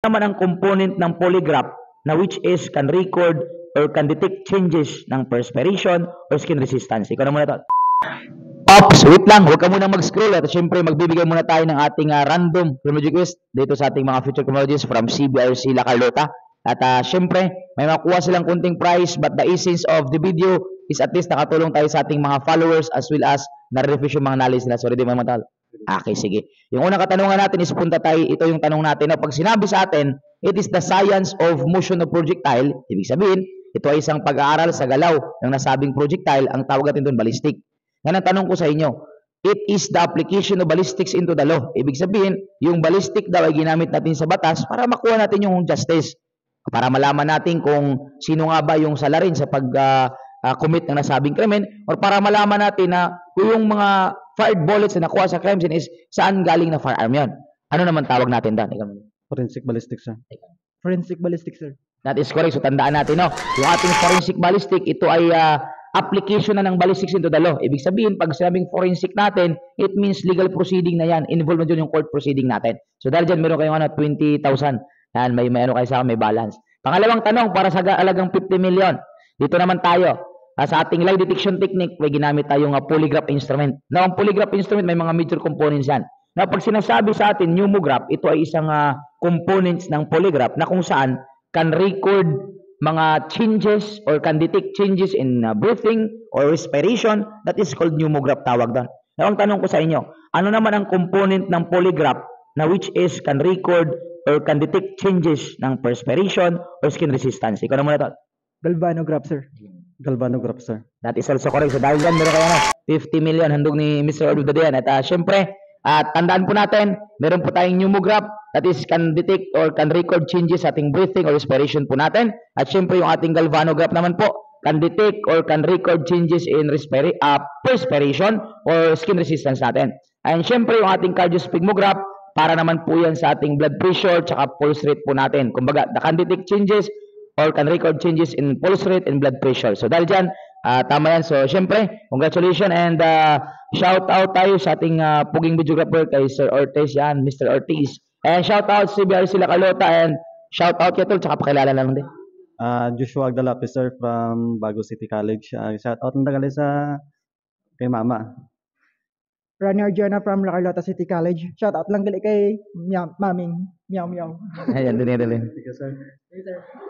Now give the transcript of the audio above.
naman ang component ng polygraph na which is can record or can detect changes ng perspiration or skin resistance. Ikaw na muna to. Ops, wait lang, huwag ka muna mag-scroll at syempre magbibigay muna tayo ng ating random criminology quiz dito sa ating mga future criminologists from CBRC La Carlota. At syempre, may makuha silang kunting prize but the essence of the video is at least nakatulong tayo sa ating mga followers as well as na-refresh yung mga knowledge nila. So ready mo matal? Okay, sige. Yung unang katanungan natin is punta tayo, ito yung tanong natin. Pag sinabi sa atin, it is the science of motion of projectile, ibig sabihin, ito ay isang pag-aaral sa galaw ng nasabing projectile, ang tawag natin doon ballistic. Ngayon ang tanong ko sa inyo, it is the application of ballistics into the law. Ibig sabihin, yung ballistic daw ay ginamit natin sa batas para makuha natin yung justice. Para malaman natin kung sino nga ba yung salarin sa pag-commit ng nasabing krimen or para malaman natin na kung yung mga fired bullets na nakuha sa crime scene is saan galing na firearm yun. Ano naman tawag natin doon? Forensic ballistics, sir. Forensic ballistics, sir. That is correct. So tandaan natin, no? Yung ating forensic ballistic, ito ay application na ng ballistics into the law. Ibig sabihin, pag sinabing forensic natin, it means legal proceeding na yan. Involved na dyan yung court proceeding natin. So dahil dyan, meron kayong 20,000. Yan, may ano kayo sa may balance. Pangalawang tanong, para sa alagang 50 million. Dito naman tayo. Sa ating lie detection technique, may ginamit tayong polygraph instrument. Now, ang polygraph instrument, may mga major components yan. Now, pag sinasabi sa atin, pneumograph, ito ay isang components ng polygraph na kung saan can record mga changes or can detect changes in breathing or respiration. That is called pneumograph tawag doon. Now, ang tanong ko sa inyo, ano naman ang component ng polygraph na which is can record or can detect changes ng perspiration or skin resistance? Ikaw na muna to. Galvanograph, sir. Galvanograph, sir. That is also correct. So dahil dyan, meron kayo 50 million handog ni Mr. Ordo Dayan. At syempre, tandaan po natin, meron po tayong pneumograph that is can detect or can record changes sa ating breathing or respiration po natin. At syempre, yung ating galvanograph naman po, can detect or can record changes in perspiration or skin resistance natin. And syempre, yung ating cardiosphygmograph, para naman po yan sa ating blood pressure tsaka pulse rate po natin. Kumbaga, can detect changes or can record changes in pulse rate and blood pressure. So dahil dyan, tama yan. So syempre, congratulations and shout out tayo sa ating puging videographer kay Sir Ortiz yan, Mr. Ortiz. And shout out si BRC La Carlota and shout out kay Tol, tsaka pakilala lang din. Joshua Agdalapi, sir, from Bago City College. Shout out ng tagali sa kay Mama. Rani Arjona from La Carlota City College. Shout out lang gali kay Maming. Meow Meow. Ayan, dali. Thank you, sir. Yes, sir.